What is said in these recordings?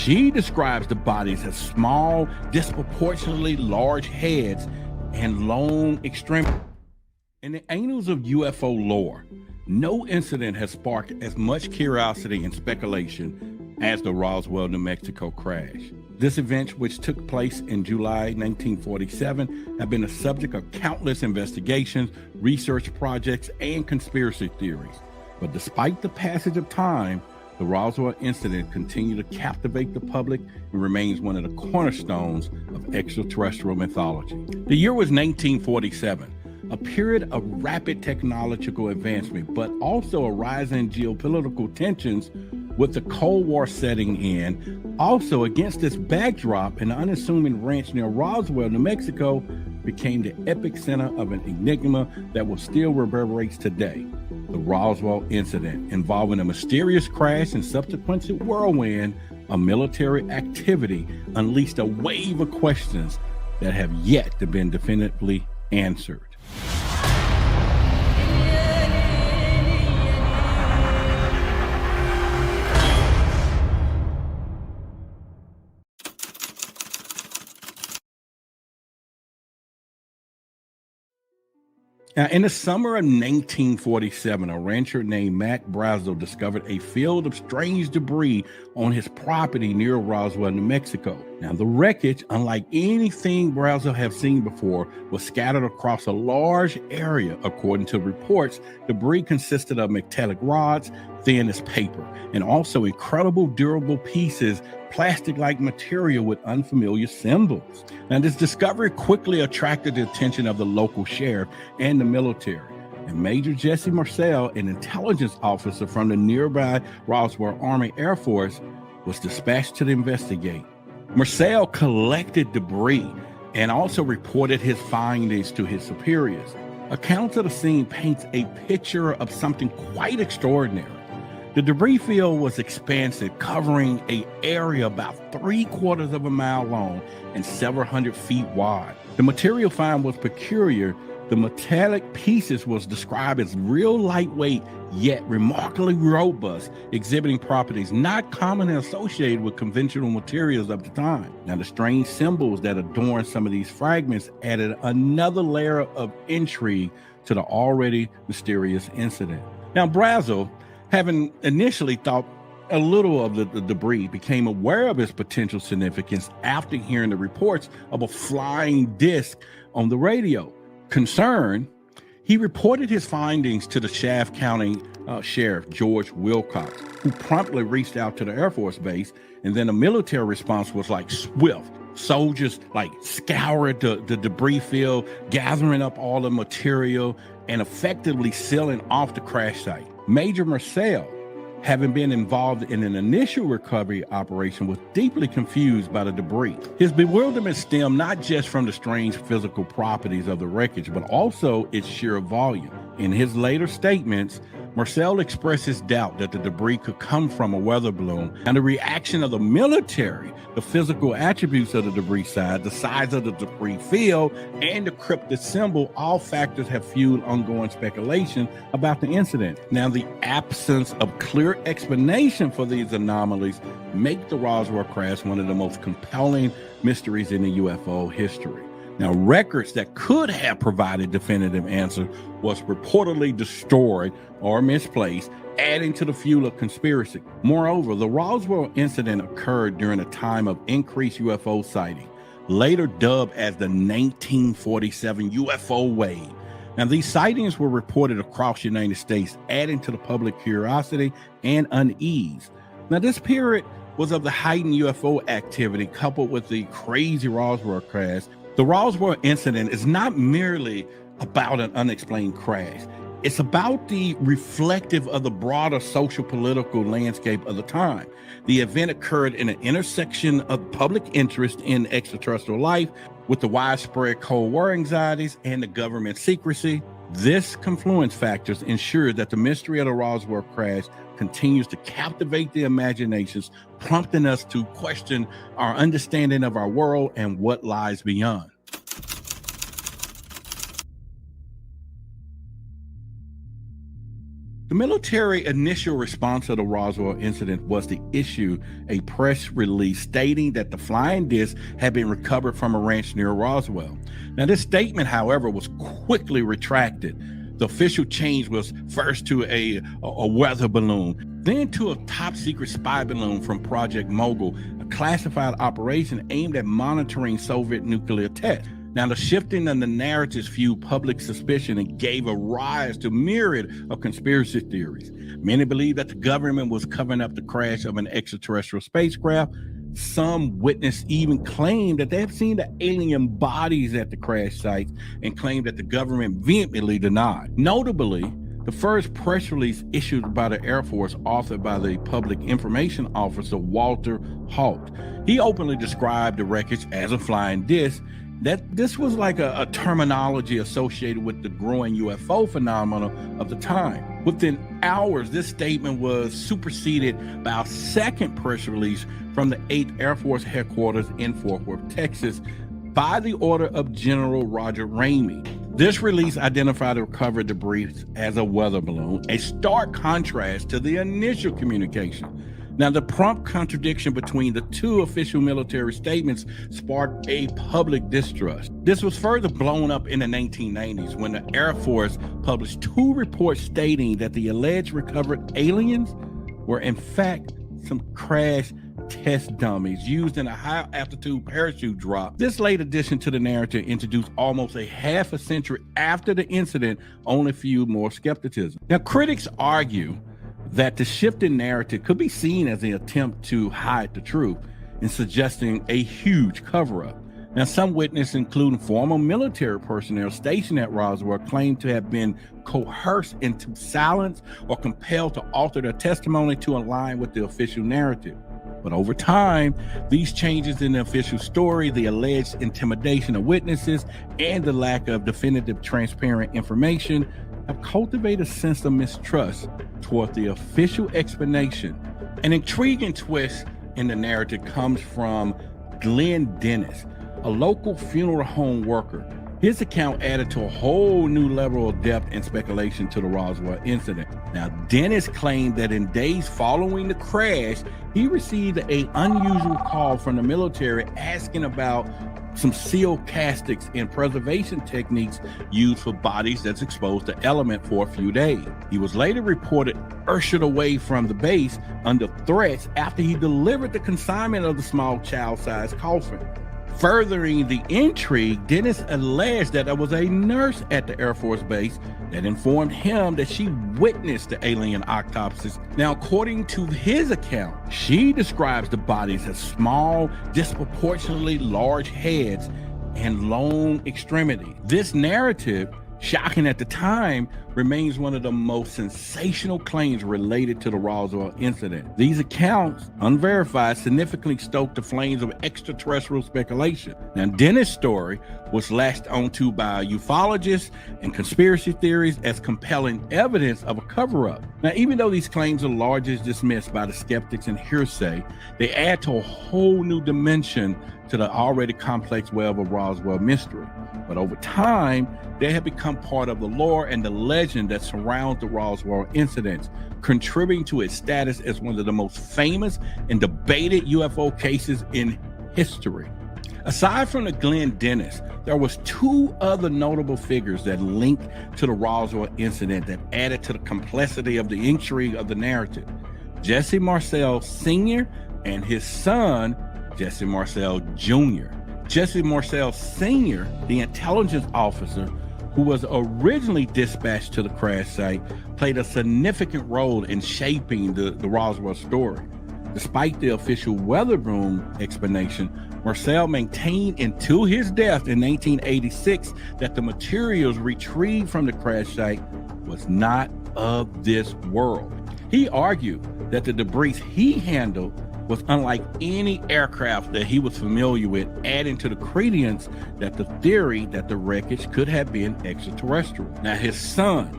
She describes the bodies as small, disproportionately large heads and long extremities. In the annals of UFO lore, no incident has sparked as much curiosity and speculation as the Roswell, New Mexico crash. This event, which took place in July 1947, has been the subject of countless investigations, research projects, and conspiracy theories. But despite the passage of time, the Roswell incident continued to captivate the public and remains one of the cornerstones of extraterrestrial mythology. The year was 1947. A period of rapid technological advancement, but also a rise in geopolitical tensions with the Cold War setting in. Also, against this backdrop, an unassuming ranch near Roswell, New Mexico, became the epicenter of an enigma that will still reverberates today. The Roswell incident, involving a mysterious crash and subsequent whirlwind of military activity, unleashed a wave of questions that have yet to be definitively answered. Now, in the summer of 1947, a rancher named Mac Brazel discovered a field of strange debris on his property near Roswell, New Mexico. Now, the wreckage, unlike anything Brazel had seen before, was scattered across a large area. According to reports, debris consisted of metallic rods, thin as paper, and also incredible durable pieces, plastic-like material with unfamiliar symbols. Now, this discovery quickly attracted the attention of the local sheriff and the military. And Major Jesse Marcel, an intelligence officer from the nearby Roswell Army Air Force, was dispatched to investigate. Marcel collected debris and also reported his findings to his superiors. Accounts of the scene paints a picture of something quite extraordinary. The debris field was expansive, covering an area about 3/4 of a mile long and several hundred feet wide. The material found was peculiar. The metallic pieces was described as real lightweight, yet remarkably robust, exhibiting properties not commonly associated with conventional materials of the time. Now, the strange symbols that adorn some of these fragments added another layer of intrigue to the already mysterious incident. Now, Brazel, having initially thought a little of the debris, became aware of its potential significance after hearing the reports of a flying disc on the radio. Concerned, he reported his findings to the Shaft County Sheriff, George Wilcox, who promptly reached out to the Air Force Base, and then the military response was like swift. Soldiers scoured the debris field, gathering up all the material and effectively sealing off the crash site. Major Marcel, having been involved in an initial recovery operation, was deeply confused by the debris. His bewilderment stemmed not just from the strange physical properties of the wreckage, but also its sheer volume. In his later statements, Marcel expressed his doubt that the debris could come from a weather balloon, and the reaction of the military, the physical attributes of the debris side, the size of the debris field, and the cryptic symbol, all factors have fueled ongoing speculation about the incident. Now, the absence of clear explanation for these anomalies make the Roswell crash one of the most compelling mysteries in the UFO history. Now, records that could have provided definitive answers was reportedly destroyed or misplaced, adding to the fuel of conspiracy. Moreover, the Roswell incident occurred during a time of increased UFO sighting, later dubbed as the 1947 UFO wave. Now, these sightings were reported across the United States, adding to the public curiosity and unease. Now, this period was of the heightened UFO activity coupled with the crazy Roswell crash. The Roswell incident is not merely about an unexplained crash. It's about the reflective of the broader social political landscape of the time. The event occurred in an intersection of public interest in extraterrestrial life with the widespread Cold War anxieties and the government secrecy. This confluence factors ensure that the mystery of the Roswell crash continues to captivate the imaginations, prompting us to question our understanding of our world and what lies beyond. The military initial response to the Roswell incident was to issue a press release stating that the flying disc had been recovered from a ranch near Roswell. Now, this statement, however, was quickly retracted. The official change was first to a weather balloon, then to a top secret spy balloon from Project Mogul, a classified operation aimed at monitoring Soviet nuclear tests. Now, the shifting of the narratives fueled public suspicion and gave a rise to myriad of conspiracy theories. Many believe that the government was covering up the crash of an extraterrestrial spacecraft. Some witnesses even claimed that they have seen the alien bodies at the crash sites and claimed that the government vehemently denied. Notably, the first press release issued by the Air Force, authored by the Public Information Officer Walter Halt, he openly described the wreckage as a flying disc. That this was like a terminology associated with the growing UFO phenomenon of the time. Within hours, this statement was superseded by a second press release from the 8th Air Force headquarters in Fort Worth, Texas, by the order of General Roger Ramey. This release identified the recovered debris as a weather balloon, a stark contrast to the initial communication. Now, the prompt contradiction between the two official military statements sparked a public distrust. This was further blown up in the 1990s when the Air Force published 2 reports stating that the alleged recovered aliens were in fact some crash test dummies used in a high-altitude parachute drop. This late addition to the narrative introduced almost a half a century after the incident, only fueled more skepticism. Now, critics argue that the shift in narrative could be seen as an attempt to hide the truth and suggesting a huge cover-up. Now, some witnesses, including former military personnel stationed at Roswell, claim to have been coerced into silence or compelled to alter their testimony to align with the official narrative. But over time, these changes in the official story, the alleged intimidation of witnesses, and the lack of definitive, transparent information have cultivated a sense of mistrust toward the official explanation. An intriguing twist in the narrative comes from Glenn Dennis, a local funeral home worker. His account added to a whole new level of depth and speculation to the Roswell incident. Now, Dennis claimed that in days following the crash, he received an unusual call from the military asking about some seal castics and preservation techniques used for bodies that's exposed to element for a few days. He was later reported ushered away from the base under threats after he delivered the consignment of the small child-sized coffin. Furthering the intrigue, Dennis alleged that there was a nurse at the Air Force Base that informed him that she witnessed the alien autopsies. Now, according to his account, she describes the bodies as small, disproportionately large heads and long extremities. This narrative, shocking at the time, remains one of the most sensational claims related to the Roswell incident. These accounts, unverified, significantly stoked the flames of extraterrestrial speculation. Now, Dennis' story was latched onto by ufologists and conspiracy theories as compelling evidence of a cover-up. Now, even though these claims are largely dismissed by the skeptics and hearsay, they add to a whole new dimension to the already complex web of Roswell mystery. But over time, they have become part of the lore and the legend that surrounds the Roswell incidents, contributing to its status as one of the most famous and debated UFO cases in history. Aside from the Glenn Dennis, there was 2 other notable figures that linked to the Roswell incident that added to the complexity of the intrigue of the narrative. Jesse Marcel Sr. and his son, Jesse Marcel Jr. Jesse Marcel Sr., the intelligence officer who was originally dispatched to the crash site, played a significant role in shaping the Roswell story. Despite the official weather balloon explanation, Marcel maintained until his death in 1986 that the materials retrieved from the crash site was not of this world. He argued that the debris he handled was unlike any aircraft that he was familiar with, adding to the credence that the theory that the wreckage could have been extraterrestrial. Now, his son,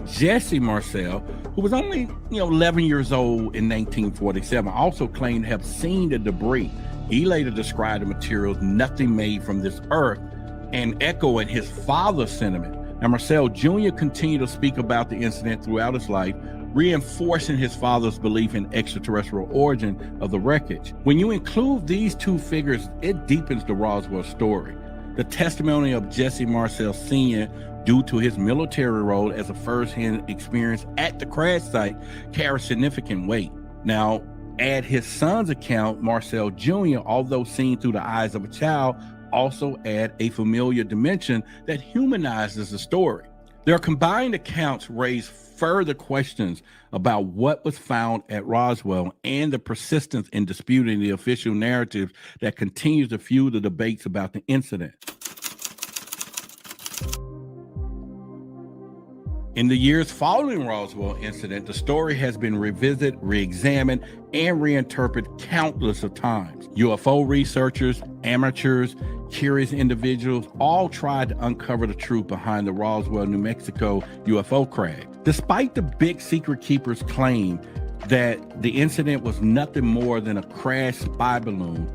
Jesse Marcel, who was only 11 years old in 1947, also claimed to have seen the debris. He later described the materials nothing made from this earth, and echoing his father's sentiment. And Marcel Jr. continued to speak about the incident throughout his life, reinforcing his father's belief in extraterrestrial origin of the wreckage. When you include these two figures, it deepens the Roswell story. The testimony of Jesse Marcel Sr., due to his military role as a first-hand experience at the crash site, carries significant weight. Now, add his son's account, Marcel Jr., although seen through the eyes of a child, also add a familiar dimension that humanizes the story. Their combined accounts raise further questions about what was found at Roswell and the persistence in disputing the official narrative that continues to fuel the debates about the incident. In the years following Roswell incident, the story has been revisited, re-examined, and reinterpreted countless of times. UFO researchers, amateurs, curious individuals all tried to uncover the truth behind the Roswell, New Mexico UFO crash. Despite the big secret keepers' claim that the incident was nothing more than a crashed spy balloon,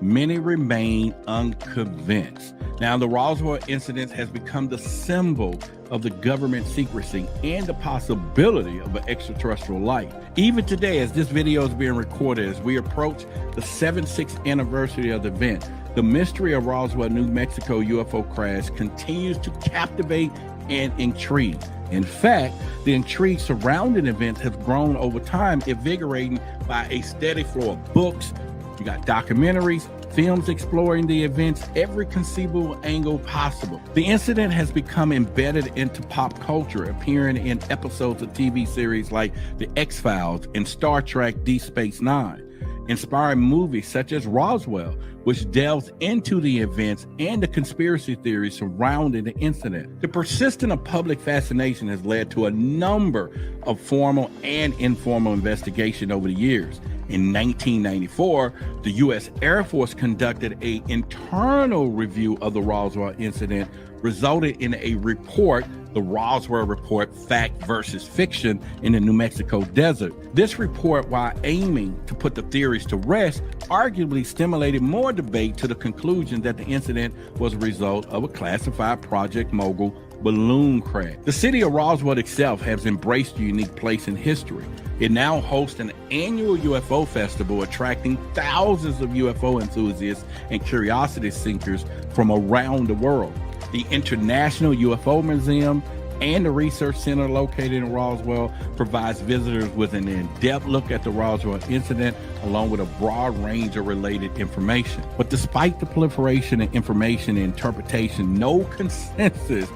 many remain unconvinced. Now, the Roswell incident has become the symbol of the government secrecy and the possibility of an extraterrestrial life. Even today, as this video is being recorded, as we approach the 76th anniversary of the event, the mystery of Roswell, New Mexico UFO crash continues to captivate and intrigue. In fact, the intrigue surrounding events has grown over time, invigorating by a steady flow of books. You got documentaries, films exploring the events, every conceivable angle possible. The incident has become embedded into pop culture, appearing in episodes of TV series like The X-Files and Star Trek Deep Space Nine, inspiring movies such as Roswell, which delves into the events and the conspiracy theories surrounding the incident. The persistence of public fascination has led to a number of formal and informal investigations over the years. In 1994, the U.S. Air Force conducted an internal review of the Roswell incident, resulting in a report, the Roswell Report, Fact versus Fiction in the New Mexico Desert. This report, while aiming to put the theories to rest, arguably stimulated more debate to the conclusion that the incident was a result of a classified Project Mogul balloon crash. The city of Roswell itself has embraced a unique place in history. It now hosts an annual UFO festival, attracting thousands of UFO enthusiasts and curiosity seekers from around the world. The International UFO Museum and the Research Center located in Roswell provides visitors with an in-depth look at the Roswell incident, along with a broad range of related information. But despite the proliferation of information and interpretation, no consensus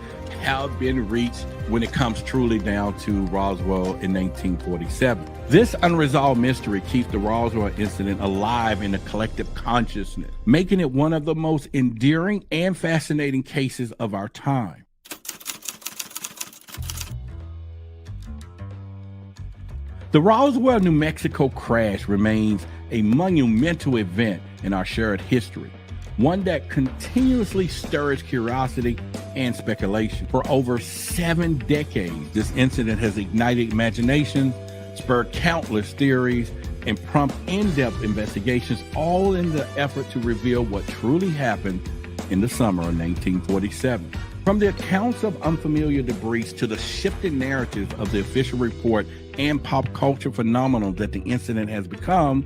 have been reached when it comes truly down to Roswell in 1947. This unresolved mystery keeps the Roswell incident alive in the collective consciousness, making it one of the most endearing and fascinating cases of our time. The Roswell, New Mexico crash remains a monumental event in our shared history, one that continuously stirs curiosity and speculation. For over 7 decades, this incident has ignited imagination, spurred countless theories, and prompted in-depth investigations, all in the effort to reveal what truly happened in the summer of 1947. From the accounts of unfamiliar debris to the shifting narrative of the official report and pop culture phenomenon that the incident has become,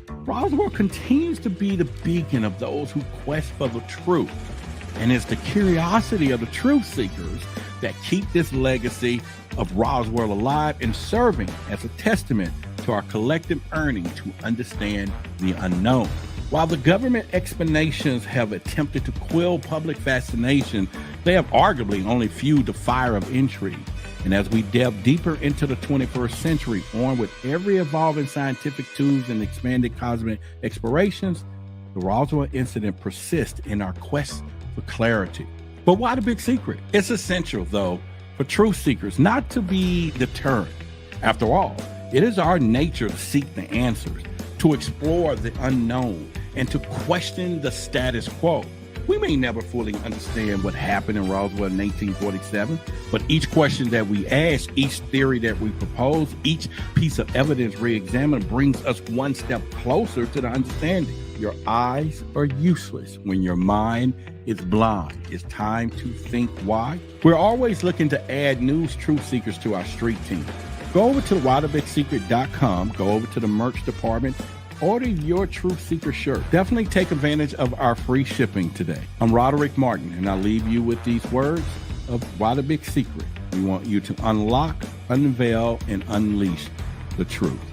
Roswell continues to be the beacon of those who quest for the truth, and it's the curiosity of the truth seekers that keep this legacy of Roswell alive and serving as a testament to our collective yearning to understand the unknown. While the government explanations have attempted to quell public fascination, they have arguably only fueled the fire of intrigue. And as we delve deeper into the 21st century, armed with every evolving scientific tools and expanded cosmic explorations, the Roswell incident persists in our quest for clarity. But why the big secret? It's essential, though, for truth seekers not to be deterred. After all, it is our nature to seek the answers, to explore the unknown, and to question the status quo. We may never fully understand what happened in Roswell in 1947, but each question that we ask, each theory that we propose, each piece of evidence re-examined brings us one step closer to the understanding. Your eyes are useless when your mind is blind. It's time to think why. We're always looking to add news truth seekers to our street team. Go over to rodericksecret.com, go over to the merch department, order your Truth Seeker shirt. Definitely take advantage of our free shipping today. I'm Roderick Martin, and I leave you with these words of Roderick Secret. We want you to unlock, unveil, and unleash the truth.